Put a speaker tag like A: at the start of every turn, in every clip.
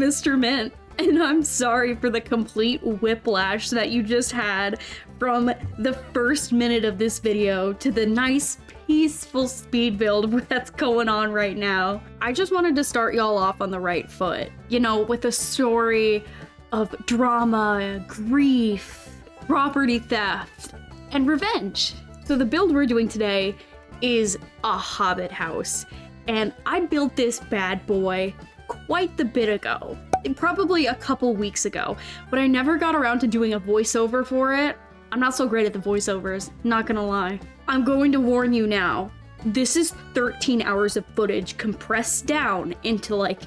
A: Mr. Mint, and I'm sorry for the complete whiplash that you just had from the first minute of this video to the nice, peaceful speed build that's going on right now. I just wanted to start y'all off on the right foot, you know, with a story of drama, grief, property theft, and revenge. So the build we're doing today is a hobbit house, and I built this bad boy quite the bit ago, probably a couple weeks ago, but I never got around to doing a voiceover for it. I'm not so great at the voiceovers, not gonna lie. I'm going to warn you now, this is 13 hours of footage compressed down into like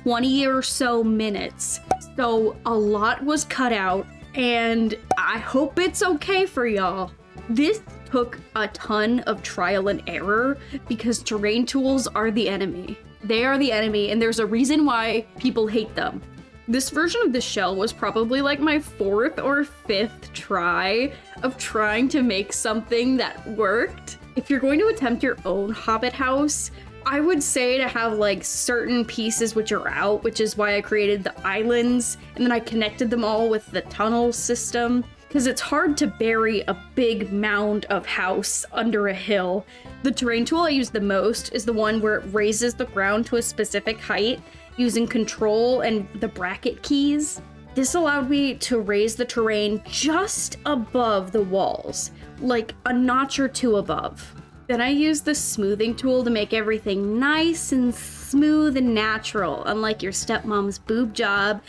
A: 20 or so minutes, so a lot was cut out, and I hope it's okay for y'all. This took a ton of trial and error because terrain tools are the enemy. They are the enemy, and there's a reason why people hate them. This version of the shell was probably like my 4th or 5th try of trying to make something that worked. If you're going to attempt your own hobbit house, I would say to have like certain pieces which are out, which is why I created the islands, and then I connected them all with the tunnel system, because it's hard to bury a big mound of house under a hill. The terrain tool I use the most is the one where it raises the ground to a specific height using control and the bracket keys. This allowed me to raise the terrain just above the walls, like a notch or two above. Then I use the smoothing tool to make everything nice and smooth and natural, unlike your stepmom's boob job.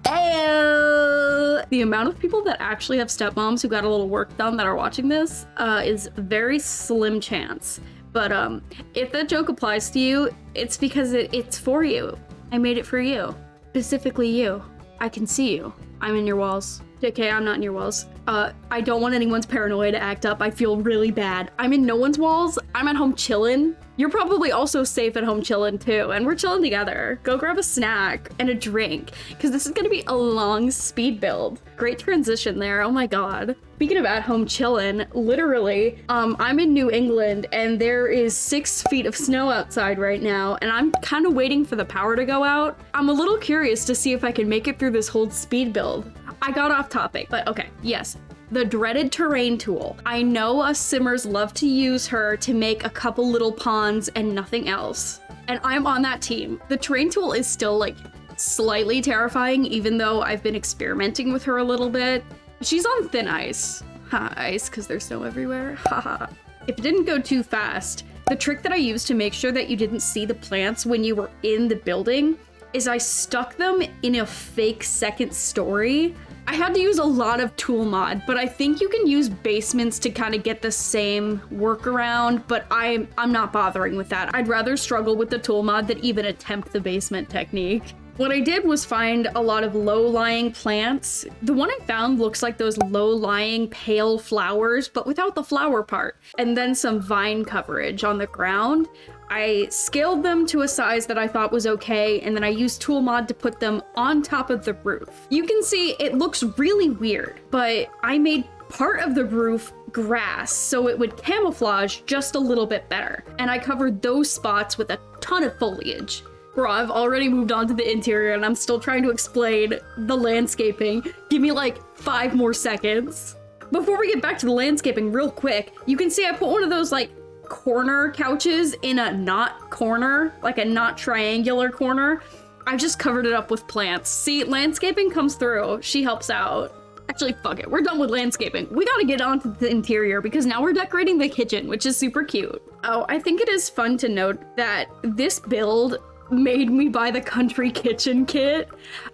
A: Ayo! The amount of people that actually have stepmoms who got a little work done that are watching this is very slim chance. But if that joke applies to you, it's because it's for you. I made it for you. Specifically you. I can see you. I'm in your walls. JK, I'm not in your walls. I don't want anyone's paranoia to act up. I feel really bad. I'm in no one's walls. I'm at home chillin'. You're probably also safe at home chillin' too, and we're chilling together. Go grab a snack and a drink, because this is gonna be a long speed build. Great transition there, oh my god. Speaking of at home chillin', literally, I'm in New England and there is 6 feet of snow outside right now, and I'm kind of waiting for the power to go out. I'm a little curious to see if I can make it through this whole speed build. I got off topic, but okay, yes. The dreaded terrain tool. I know us simmers love to use her to make a couple little ponds and nothing else, and I'm on that team. The terrain tool is still like slightly terrifying, even though I've been experimenting with her a little bit. She's on thin ice. Ha, ice, because there's snow everywhere. Haha. If it didn't go too fast, the trick that I used to make sure that you didn't see the plants when you were in the building is I stuck them in a fake second story. I had to use a lot of tool mod, but I think you can use basements to kind of get the same workaround, but I'm not bothering with that. I'd rather struggle with the tool mod than even attempt the basement technique. What I did was find a lot of low-lying plants. The one I found looks like those low-lying pale flowers, but without the flower part, and then some vine coverage on the ground. I scaled them to a size that I thought was okay, and then I used tool mod to put them on top of the roof. You can see it looks really weird, but I made part of the roof grass so it would camouflage just a little bit better. And I covered those spots with a ton of foliage. Bro, I've already moved on to the interior and I'm still trying to explain the landscaping. Give me like 5 more seconds. Before we get back to the landscaping real quick, you can see I put one of those like corner couches in a not corner, like a not triangular corner. I just covered it up with plants. See, landscaping comes through. She helps out. Actually, fuck it. We're done with landscaping. We gotta get on to the interior because now we're decorating the kitchen, which is super cute. Oh, I think it is fun to note that this build made me buy the country kitchen kit.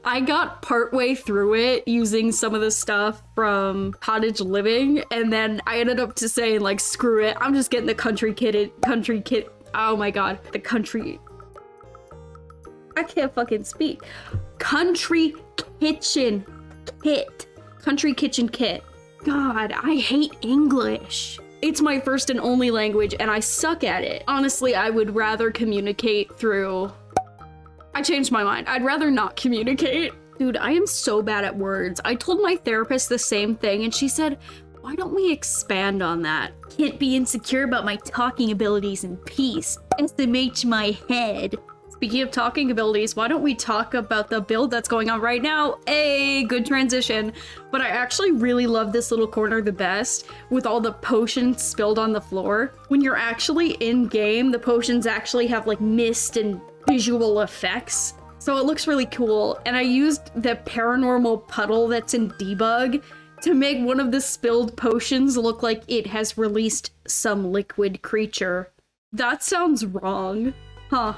A: I got partway through it using some of the stuff from Cottage Living, and then I ended up to saying like, screw it, I'm just getting the country kit. Oh my god, the country. I can't fucking speak. Country kitchen kit. Country kitchen kit. God, I hate English. It's my first and only language, and I suck at it. Honestly, I would rather communicate through... I changed my mind. I'd rather not communicate. Dude, I am so bad at words. I told my therapist the same thing, and she said, why don't we expand on that? Can't be insecure about my talking abilities in peace. SMH my head. Speaking of talking abilities, why don't we talk about the build that's going on right now? Good transition. But I actually really love this little corner the best, with all the potions spilled on the floor. When you're actually in game, the potions actually have like mist and visual effects. So it looks really cool. And I used the paranormal puddle that's in debug to make one of the spilled potions look like it has released some liquid creature. That sounds wrong. Huh.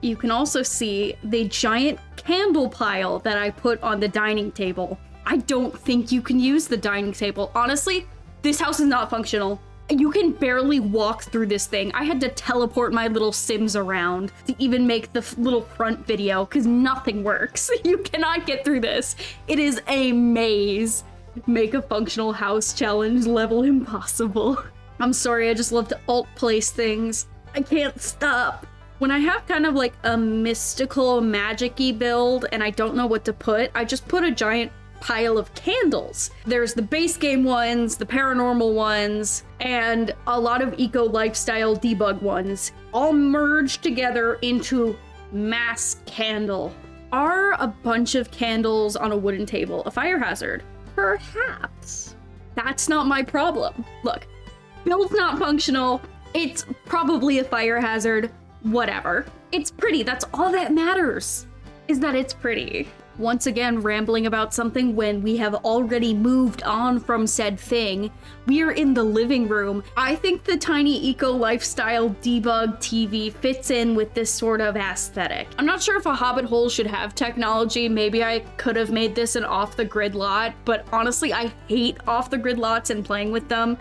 A: You can also see the giant candle pile that I put on the dining table. I don't think you can use the dining table. Honestly, this house is not functional. You can barely walk through this thing. I had to teleport my little Sims around to even make the little front video because nothing works. You cannot get through this. It is a maze. Make a functional house challenge level impossible. I'm sorry, I just love to alt place things. I can't stop. When I have kind of like a mystical magic-y build and I don't know what to put, I just put a giant pile of candles. There's the base game ones, the paranormal ones, and a lot of eco lifestyle debug ones, all merged together into mass candle. Are a bunch of candles on a wooden table a fire hazard? Perhaps. That's not my problem. Look, build's not functional. It's probably a fire hazard. Whatever. It's pretty. That's all that matters, is that it's pretty. Once again, rambling about something when we have already moved on from said thing. We are in the living room. I think the tiny eco lifestyle debug TV fits in with this sort of aesthetic. I'm not sure if a hobbit hole should have technology. Maybe I could have made this an off-the-grid lot, but honestly, I hate off-the-grid lots and playing with them.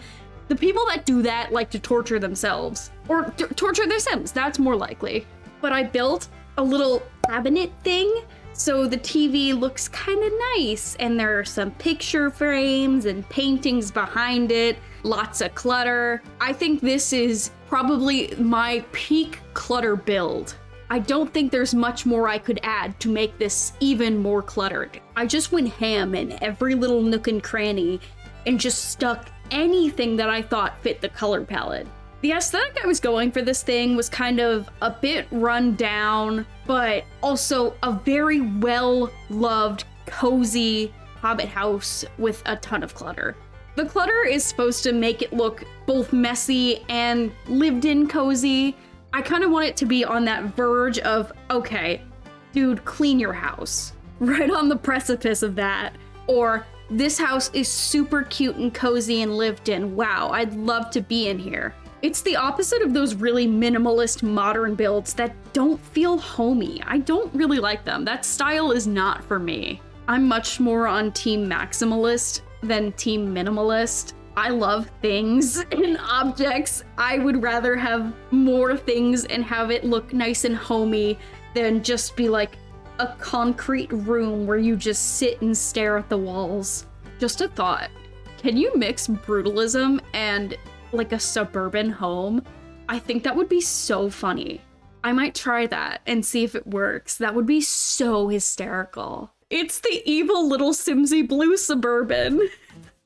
A: The people that do that like to torture themselves, or torture their Sims. That's more likely. But I built a little cabinet thing, so the TV looks kind of nice, and there are some picture frames and paintings behind it, lots of clutter. I think this is probably my peak clutter build. I don't think there's much more I could add to make this even more cluttered. I just went ham in every little nook and cranny and just stuck anything that I thought fit the color palette. The aesthetic I was going for this thing was kind of a bit run down, but also a very well-loved, cozy hobbit house with a ton of clutter. The clutter is supposed to make it look both messy and lived-in cozy. I kind of want it to be on that verge of, okay, dude, clean your house. Right on the precipice of that. Or, this house is super cute and cozy and lived in. Wow, I'd love to be in here. It's the opposite of those really minimalist modern builds that don't feel homey. I don't really like them. That style is not for me. I'm much more on team maximalist than team minimalist. I love things and objects. I would rather have more things and have it look nice and homey than just be like a concrete room where you just sit and stare at the walls. Just a thought. Can you mix brutalism and like a suburban home? I think that would be so funny. I might try that and see if it works. That would be so hysterical. It's the evil little Simsy blue suburban.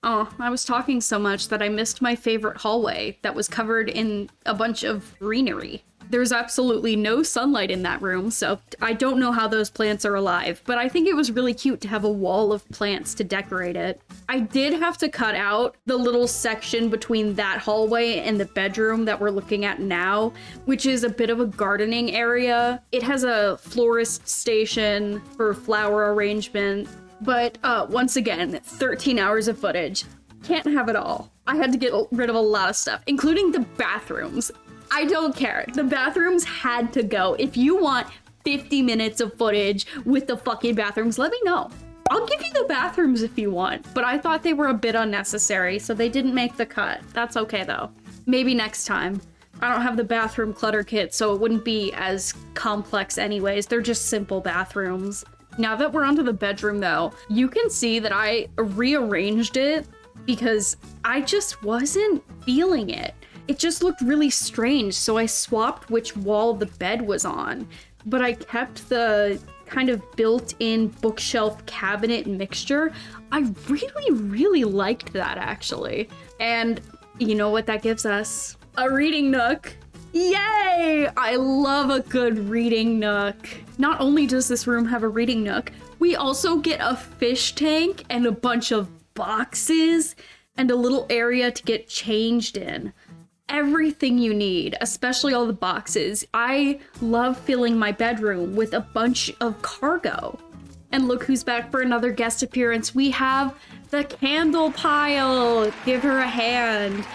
A: Oh, I was talking so much that I missed my favorite hallway that was covered in a bunch of greenery. There's absolutely no sunlight in that room, so I don't know how those plants are alive, but I think it was really cute to have a wall of plants to decorate it. I did have to cut out the little section between that hallway and the bedroom that we're looking at now, which is a bit of a gardening area. It has a florist station for flower arrangement, but once again, 13 hours of footage. Can't have it all. I had to get rid of a lot of stuff, including the bathrooms. I don't care. The bathrooms had to go. If you want 50 minutes of footage with the fucking bathrooms, let me know. I'll give you the bathrooms if you want, but I thought they were a bit unnecessary, so they didn't make the cut. That's okay though. Maybe next time. I don't have the bathroom clutter kit, so it wouldn't be as complex anyways. They're just simple bathrooms. Now that we're onto the bedroom though, you can see that I rearranged it because I just wasn't feeling it. It just looked really strange, so I swapped which wall the bed was on, but I kept the kind of built-in bookshelf cabinet mixture. I really, really liked that actually. And you know what that gives us? A reading nook. Yay! I love a good reading nook. Not only does this room have a reading nook, we also get a fish tank and a bunch of boxes and a little area to get changed in. Everything you need, especially all the boxes. I love filling my bedroom with a bunch of cargo. And look who's back for another guest appearance. We have the candle pile. Give her a hand.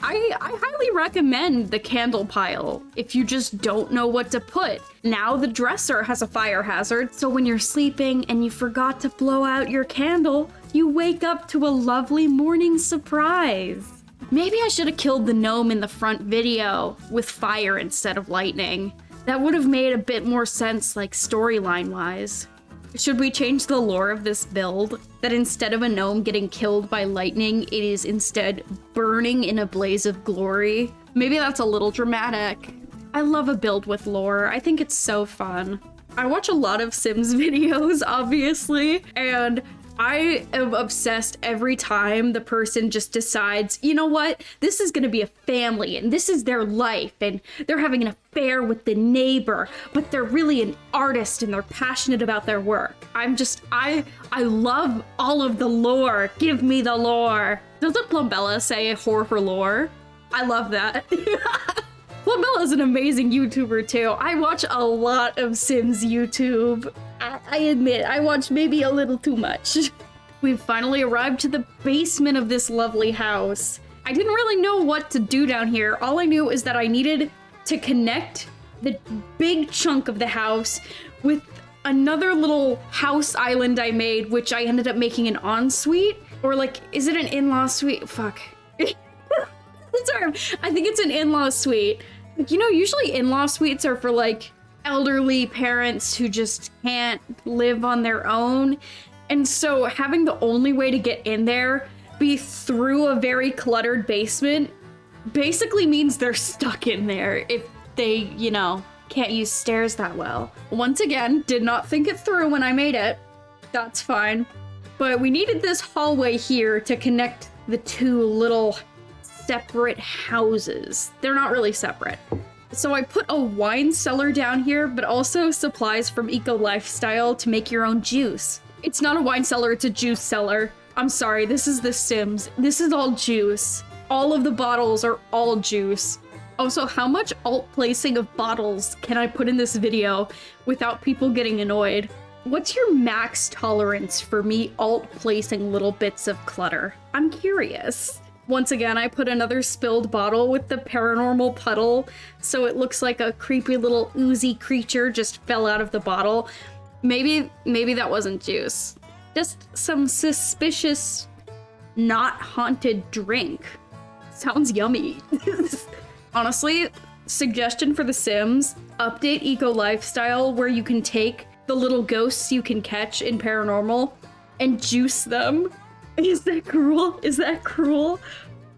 A: I highly recommend the candle pile if you just don't know what to put. Now the dresser has a fire hazard, so when you're sleeping and you forgot to blow out your candle, you wake up to a lovely morning surprise. Maybe I should have killed the gnome in the front video with fire instead of lightning. That would have made a bit more sense, like storyline-wise. Should we change the lore of this build? That instead of a gnome getting killed by lightning, it is instead burning in a blaze of glory? Maybe that's a little dramatic. I love a build with lore. I think it's so fun. I watch a lot of Sims videos, obviously, and I am obsessed every time the person just decides, you know what, this is gonna be a family and this is their life and they're having an affair with the neighbor, but they're really an artist and they're passionate about their work. I love all of the lore. Give me the lore. Doesn't Plumbella say whore for lore? I love that. Plumbella is an amazing YouTuber too. I watch a lot of Sims YouTube. I admit, I watch maybe a little too much. We've finally arrived to the basement of this lovely house. I didn't really know what to do down here. All I knew is that I needed to connect the big chunk of the house with another little house island I made, which I ended up making an ensuite. Or like, is it an in-law suite? Fuck. Sorry, I think it's an in-law suite. You know, usually in-law suites are for like elderly parents who just can't live on their own. And so having the only way to get in there be through a very cluttered basement basically means they're stuck in there if they, you know, can't use stairs that well. Once again, did not think it through when I made it. That's fine. But we needed this hallway here to connect the two little separate houses. They're not really separate. So I put a wine cellar down here, but also supplies from Eco Lifestyle to make your own juice. It's not a wine cellar, it's a juice cellar. I'm sorry, this is The Sims. This is all juice. All of the bottles are all juice. Also, how much alt placing of bottles can I put in this video without people getting annoyed? What's your max tolerance for me alt placing little bits of clutter? I'm curious. Once again, I put another spilled bottle with the paranormal puddle, so it looks like a creepy little oozy creature just fell out of the bottle. Maybe that wasn't juice. Just some suspicious, not haunted drink. Sounds yummy. Honestly, suggestion for The Sims, update Eco Lifestyle where you can take the little ghosts you can catch in paranormal and juice them. Is that cruel? Is that cruel?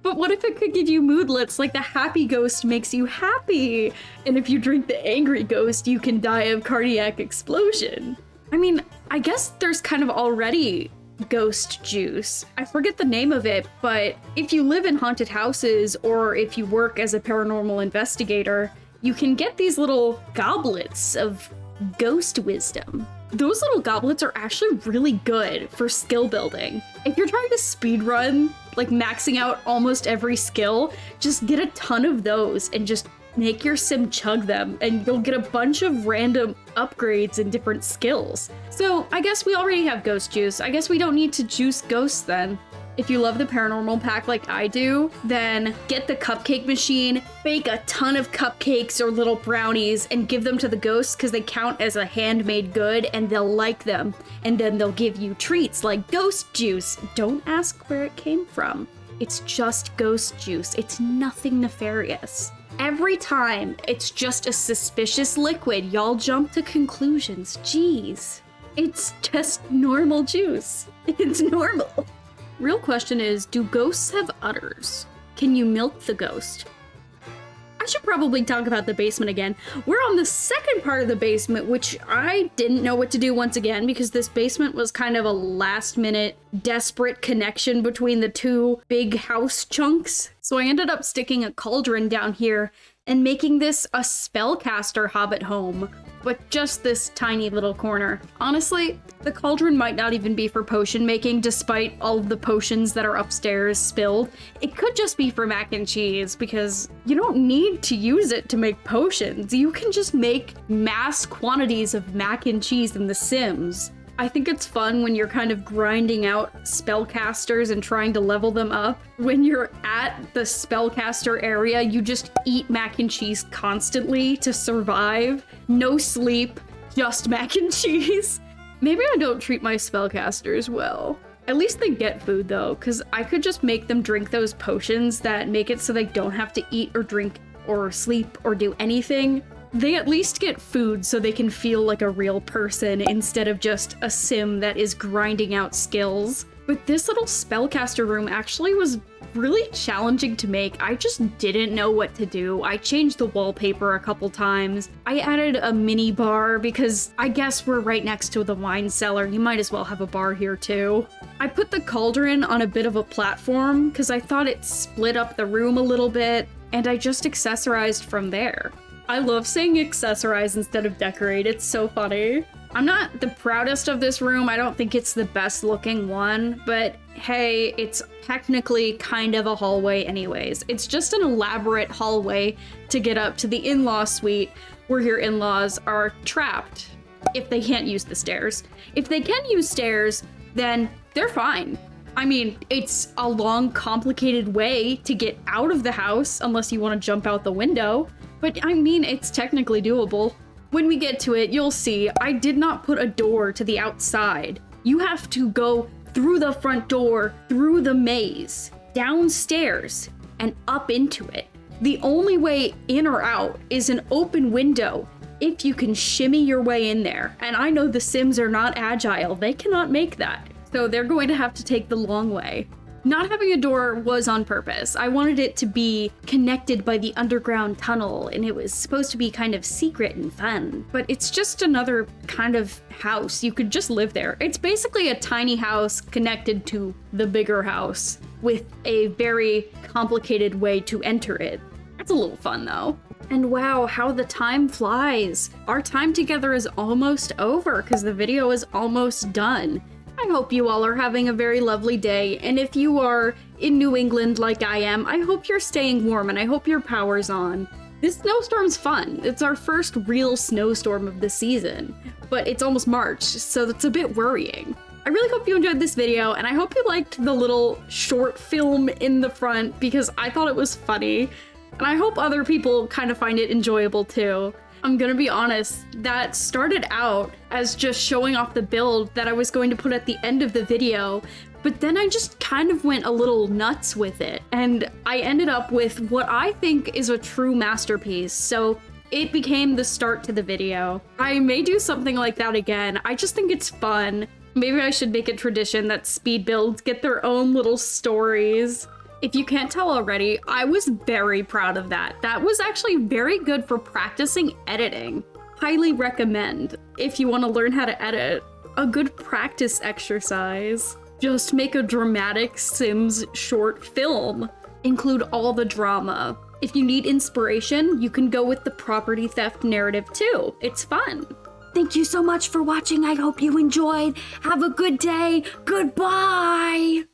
A: But what if it could give you moodlets, like the happy ghost makes you happy? And if you drink the angry ghost, you can die of cardiac explosion. I mean, I guess there's kind of already ghost juice. I forget the name of it, but if you live in haunted houses or if you work as a paranormal investigator, you can get these little goblets of ghost wisdom. Those little goblets are actually really good for skill building. If you're trying to speedrun, like maxing out almost every skill, just get a ton of those and just make your sim chug them and you'll get a bunch of random upgrades in different skills. So I guess we already have ghost juice. I guess we don't need to juice ghosts then. If you love the paranormal pack like I do, then get the cupcake machine, bake a ton of cupcakes or little brownies and give them to the ghosts because they count as a handmade good and they'll like them. And then they'll give you treats like ghost juice. Don't ask where it came from. It's just ghost juice. It's nothing nefarious. Every time it's just a suspicious liquid, y'all jump to conclusions. Jeez. It's just normal juice. It's normal. Real question is, do ghosts have udders? Can you milk the ghost? I should probably talk about the basement again. We're on the second part of the basement, which I didn't know what to do once again because this basement was kind of a last minute desperate connection between the two big house chunks. So I ended up sticking a cauldron down here and making this a spellcaster hobbit home, but just this tiny little corner. Honestly, the cauldron might not even be for potion making despite all of the potions that are upstairs spilled. It could just be for mac and cheese because you don't need to use it to make potions. You can just make mass quantities of mac and cheese in The Sims. I think it's fun when you're kind of grinding out spellcasters and trying to level them up. When you're at the spellcaster area, you just eat mac and cheese constantly to survive. No sleep, just mac and cheese. Maybe I don't treat my spellcasters well. At least they get food though, because I could just make them drink those potions that make it so they don't have to eat or drink or sleep or do anything. They at least get food so they can feel like a real person instead of just a sim that is grinding out skills. But this little spellcaster room actually was really challenging to make. I just didn't know what to do. I changed the wallpaper a couple times. I added a mini bar because I guess we're right next to the wine cellar. You might as well have a bar here too. I put the cauldron on a bit of a platform because I thought it split up the room a little bit, and I just accessorized from there. I love saying accessorize instead of decorate. It's so funny. I'm not the proudest of this room. I don't think it's the best looking one, but hey, it's technically kind of a hallway anyways. It's just an elaborate hallway to get up to the in-law suite where your in-laws are trapped if they can't use the stairs. If they can use stairs, then they're fine. I mean, it's a long, complicated way to get out of the house unless you want to jump out the window. But I mean, it's technically doable. When we get to it, you'll see I did not put a door to the outside. You have to go through the front door, through the maze, downstairs, and up into it. The only way in or out is an open window if you can shimmy your way in there. And I know the Sims are not agile. They cannot make that. So they're going to have to take the long way. Not having a door was on purpose. I wanted it to be connected by the underground tunnel, and it was supposed to be kind of secret and fun. But it's just another kind of house. You could just live there. It's basically a tiny house connected to the bigger house with a very complicated way to enter it. That's a little fun though. And wow, how the time flies. Our time together is almost over because the video is almost done. I hope you all are having a very lovely day, and if you are in New England like I am, I hope you're staying warm and I hope your power's on. This snowstorm's fun. It's our first real snowstorm of the season, but it's almost March, so that's a bit worrying. I really hope you enjoyed this video, and I hope you liked the little short film in the front because I thought it was funny, and I hope other people kind of find it enjoyable too. I'm gonna be honest, that started out as just showing off the build that I was going to put at the end of the video, but then I just kind of went a little nuts with it, and I ended up with what I think is a true masterpiece, so it became the start to the video. I may do something like that again. I just think it's fun. Maybe I should make a tradition that speed builds get their own little stories. If you can't tell already, I was very proud of that. That was actually very good for practicing editing. Highly recommend if you want to learn how to edit. A good practice exercise. Just make a dramatic Sims short film. Include all the drama. If you need inspiration, you can go with the property theft narrative too. It's fun. Thank you so much for watching. I hope you enjoyed. Have a good day. Goodbye.